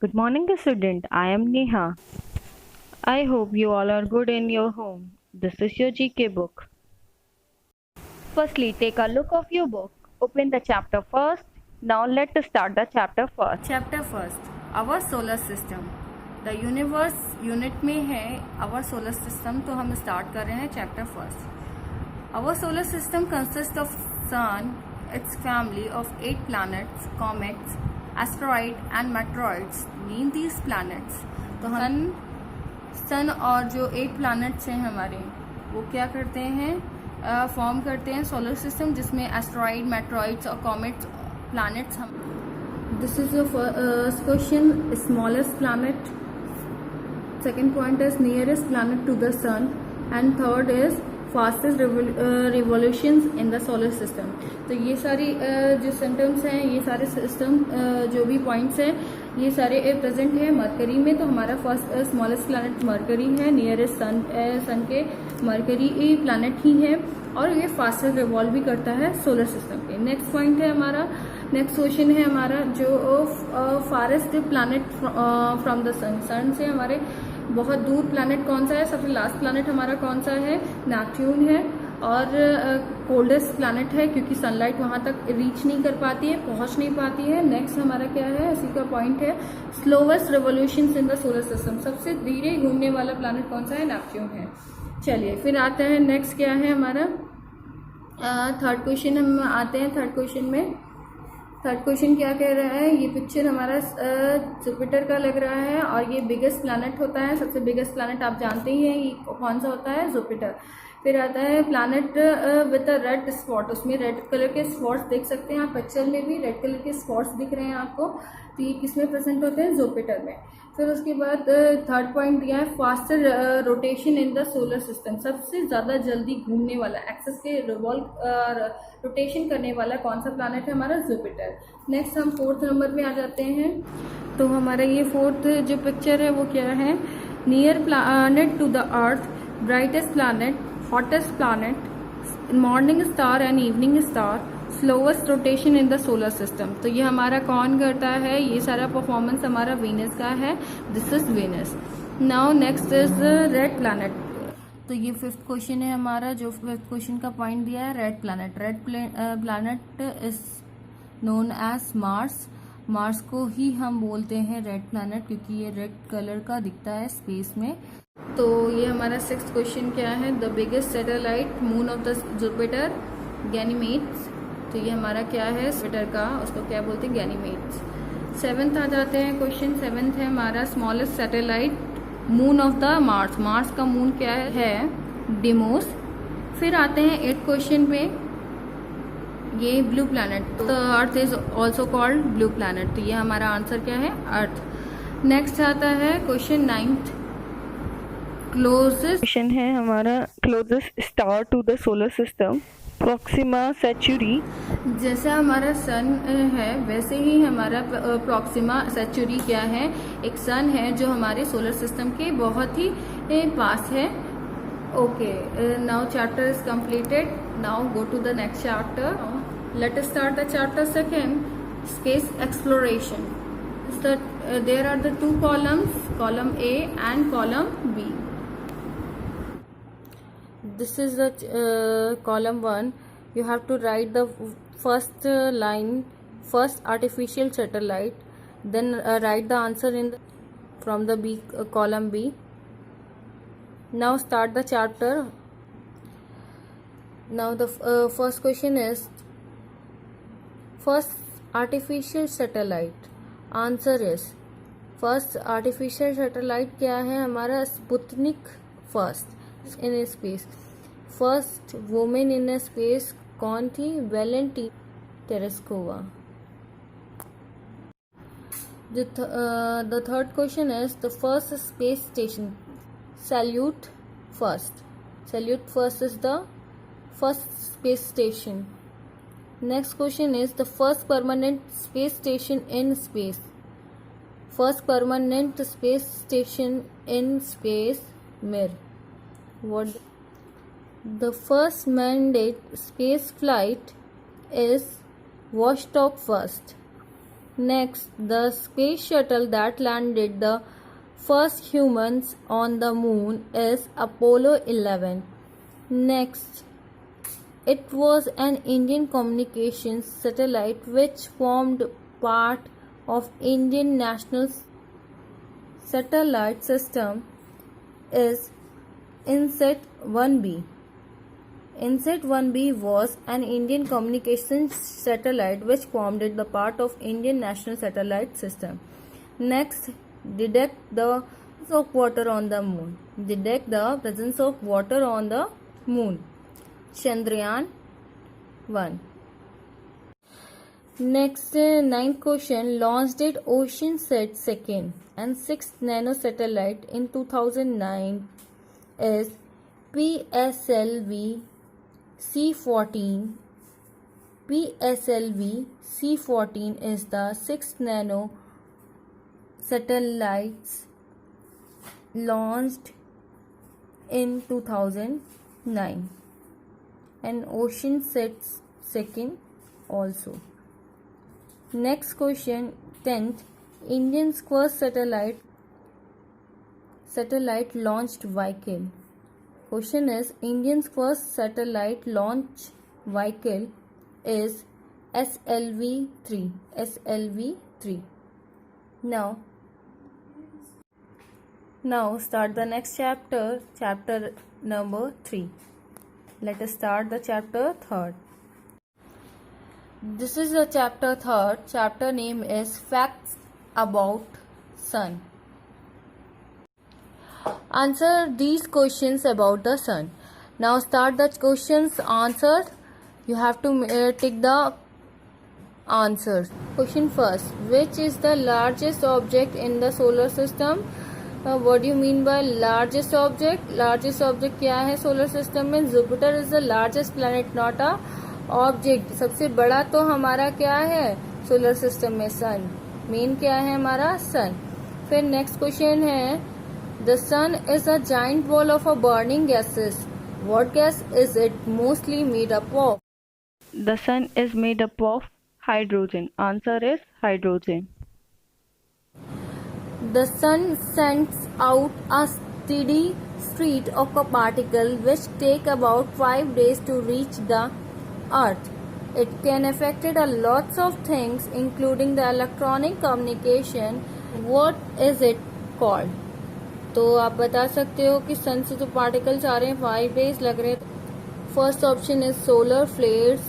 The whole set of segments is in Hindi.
Good morning, student. I am Neha. I hope you all are good in your home. This is your GK book. Firstly, take a look of your book. Open the chapter first. Now let's start the chapter first. Chapter first our solar system the universe unit में है आवर सोलर सिस्टम। तो हम स्टार्ट कर रहे हैं chapter first. Our solar system consist of sun, its family of 8 planets, comets, asteroid and meteoroids mean these planets. तो हम सन और जो 8 planets हैं हमारे, वो क्या करते हैं, फॉर्म करते हैं सोलर सिस्टम, जिसमें एस्ट्रॉइड, मेट्रॉइड्स और कॉमेट्स प्लैनेट्स हम। This is your first question. Smallest planet. Second point is nearest planet to the sun, and third is fastest revolutions in the solar system. तो ये सारी जो सिम्टम्स हैं, ये सारे सिस्टम जो भी पॉइंट्स हैं, ये सारे प्रेजेंट है मरकरी में। तो हमारा फर्स्ट स्मॉलेस्ट प्लैनेट मरकरी है, नियरेस्ट सन के मरकरी प्लैनेट ही है, और ये फास्टेस्ट रिवॉल्व भी करता है सोलर सिस्टम पे। नेक्स्ट पॉइंट है हमारा, नेक्स्ट क्वेश्चन है हमारा, जो फारेस्ट प्लैनेट फ्रॉम द सन से हमारे बहुत दूर प्लैनेट कौन सा है। सबसे लास्ट प्लैनेट हमारा कौन सा है, नेपच्यून है, और कोल्डेस्ट प्लैनेट है क्योंकि सनलाइट वहां तक रीच नहीं कर पाती है, पहुंच नहीं पाती है। नेक्स्ट हमारा क्या है, इसी का पॉइंट है, slowest revolution in the solar system, सबसे धीरे घूमने वाला प्लैनेट कौन सा है, नेपच्यून है। चलिए फिर आते हैं नेक्स्ट क्या है हमारा थर्ड क्वेश्चन। हम आते हैं थर्ड क्वेश्चन में। थर्ड क्वेश्चन क्या कह रहा है, ये पिक्चर हमारा जुपिटर का लग रहा है, और ये बिगेस्ट प्लैनेट होता है। सबसे बिगेस्ट प्लैनेट आप जानते ही हैं, ये कौन सा होता है, जुपिटर। फिर आता है planet with a red spot, उसमें रेड कलर के स्पॉट्स देख सकते हैं आप, पिक्चर में भी रेड कलर के स्पॉट्स दिख रहे हैं आपको। तो ये किसमें प्रेजेंट होते हैं, जुपिटर में। फिर उसके बाद थर्ड पॉइंट दिया है, faster rotation in the solar system, सबसे ज़्यादा जल्दी घूमने वाला, एक्सेस के रोटेशन करने वाला कौन सा प्लैनेट है, हमारा जुपिटर। नेक्स्ट हम फोर्थ नंबर पे आ जाते हैं। तो हमारा ये फोर्थ जो पिक्चर है वो क्या है, near planet to the earth, brightest planet, hottest planet, morning star and evening star, slowest rotation in the solar system. तो ये हमारा कौन करता है, ये सारा परफॉर्मेंस हमारा वीनस का है, this is Venus. Now next is red planet. तो ये फिफ्थ क्वेश्चन है हमारा, जो फिफ्थ क्वेश्चन का पॉइंट दिया है, red planet. Red planet is known as Mars. Mars को ही हम बोलते हैं रेड प्लैनेट, क्योंकि ये रेड कलर का दिखता है स्पेस में। तो ये हमारा सिक्स्थ क्वेश्चन क्या है, the biggest satellite moon of the Jupiter, Ganymedes. तो ये हमारा क्या है, जुपिटर का, उसको क्या बोलते हैं, गैनीमेड्स। सेवेंथ आ जाते हैं क्वेश्चन। सेवेंथ है हमारा, smallest satellite moon of the Mars. Mars का मून क्या है, डिमोस। फिर आते हैं एट क्वेश्चन पे, ये ब्लू प्लैनेट। तो earth is also called blue planet. तो ये हमारा आंसर क्या है, अर्थ। नेक्स्ट आता है क्वेश्चन नाइन्थ, क्लोजेस्ट क्वेश्चन है हमारा, closest star to the solar system, Proxima Centauri. जैसा हमारा सन है वैसे ही हमारा प्रॉक्सिमा सेंचुरी क्या है, एक सन है जो हमारे सोलर सिस्टम के बहुत ही पास है। Okay, now chapter is completed. Now go to the next chapter. Let us start the chapter second, space exploration. There are the 2 columns, column A and column B. This is the column 1. You have to write the first line, first artificial satellite, then write the answer in from the B column B. Now start the chapter. Now the first question is, first artificial satellite. Answer is, first artificial satellite क्या है हमारा, Sputnik first in space. First women in space कौन थी, Valentina Tereshkova. The third question is, the first space station, Salyut first. Salyut first is the first space station. Next question is, the first permanent space station in space. First permanent space station in space, Mir. What the first manned space flight is Vostok first. Next, the space shuttle that landed the first humans on the moon is Apollo 11. Next, it was an Indian communications satellite which formed part of Indian national satellite system is INSAT 1B. INSAT 1B was an Indian communications satellite which formed the part of Indian national satellite system. Next, detect the presence of water on the moon. Detect the presence of water on the moon. Chandrayaan 1. Next, ninth question. Launched it OceanSat 2nd and 6th nano satellite in 2009 is PSLV C14. PSLV C14 is the 6th nano satellites launched in 2009 and OceanSat 2nd also. Next question, 10th. India's first satellite launched vehicle. Question is, India's first satellite launch vehicle is SLV-3. SLV-3. Now start the next chapter, chapter number 3. Let us start the chapter 3rd. This is the chapter 3rd. Chapter name is Facts about Sun. Answer these questions about the Sun. Now start the questions answered. You have to tick the answers. Question first. Which is the largest object in the solar system? What do you mean by largest object? Largest object क्या है solar system में? Jupiter is the largest planet, not a object. सबसे बड़ा तो हमारा क्या है solar system में? Sun. Main क्या है हमारा? Sun. फिर next question है, the sun is a giant ball of a burning gases. What gas is it mostly made up of? The sun is made up of hydrogen. Answer is hydrogen. The sun sends out a steady stream of a particle which take about 5 days to reach the earth. It can affect a lots of things including the electronic communication. What is it called? तो आप बता सकते हो कि सन से जो पार्टिकल्स आ रहे हैं 5 डेज लग रहे हैं. First option is solar flares,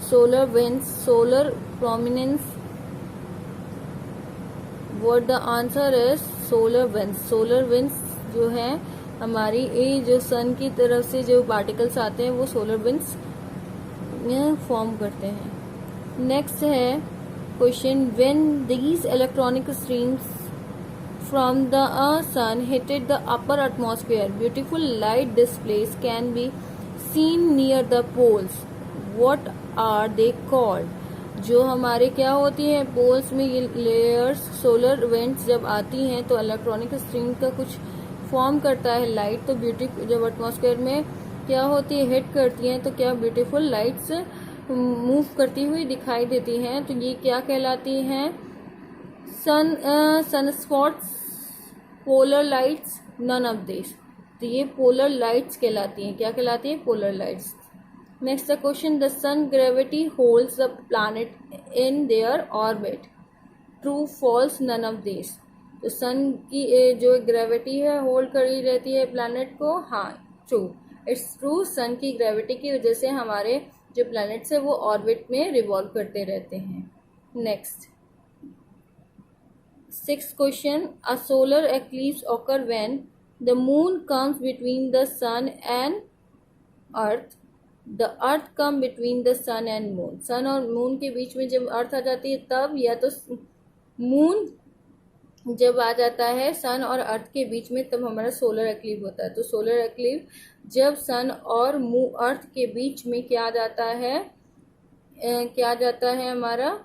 solar winds, solar prominence. What the answer is solar winds. Solar winds जो है हमारी ये जो सन की तरफ से जो पार्टिकल्स आते हैं वो सोलर विंड्स फॉर्म करते हैं. नेक्स्ट है question, when these electronic streams from the sun hit the upper atmosphere, beautiful light displays can be seen near the poles. What are they called? जो हमारे क्या होती हैं पोल्स में ये लेयर्स, सोलर विंड्स जब आती हैं तो इलेक्ट्रॉनिक स्ट्रीम का कुछ फॉर्म करता है लाइट. तो ब्यूटीफुल जब एटमॉस्फेयर में क्या होती है हिट करती हैं तो क्या ब्यूटीफुल लाइट्स मूव करती हुई दिखाई देती हैं. तो ये क्या कहलाती हैं? Sun spots, polar lights, none of this. तो ये पोलर लाइट्स कहलाती हैं. क्या कहलाती है? Polar lights. Next the question, the sun gravity holds the planet in their orbit. True, false, none of this. तो सन की जो ग्रेविटी है होल्ड करी रहती है प्लैनेट को. हाँ, ट्रू. It's true. सन की ग्रेविटी की वजह से हमारे जो प्लैनेट्स है वो ऑर्बिट में रिवॉल्व करते रहते हैं. Next, sixth question, a solar eclipse occur when the moon comes between the sun and earth. The earth come between the sun and moon. sun और moon के बीच में जब अर्थ आ जाती है तब, या तो moon जब आ जाता है सन और अर्थ के बीच में तब हमारा सोलर एक्लिप्स होता है. तो सोलर एक्लिप्स जब सन और अर्थ के बीच में क्या जाता है, हमारा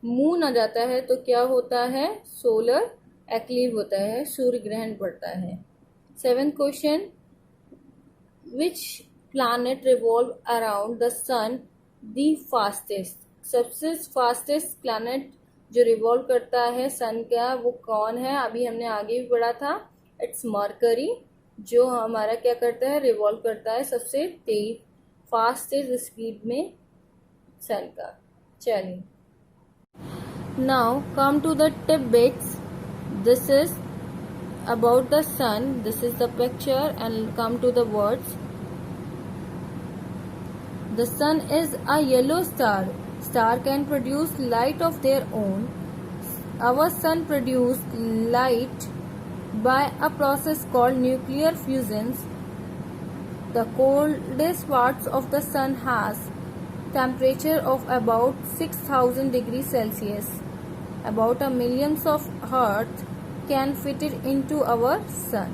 मून आ जाता है तो क्या होता है? सोलर एक्लिप्स होता है, सूर्य ग्रहण पड़ता है. Seventh question, which planet revolve around the sun the fastest. सबसे फास्टेस्ट प्लैनेट जो रिवॉल्व करता है सन का वो कौन है? अभी हमने आगे भी पढ़ा था, इट्स मरकरी, जो हमारा क्या करता है, रिवॉल्व करता है सबसे तेज फास्टेस्ट स्पीड में सन का। चलिए, now come to the tip bits. This is about the sun. This is the picture and come to the words. The sun is a yellow star. Star can produce light of their own. Our sun produces light by a process called nuclear fusion. The coldest parts of the sun has temperature of about 6000 degrees Celsius. About a millions of Earth can fit it into our sun.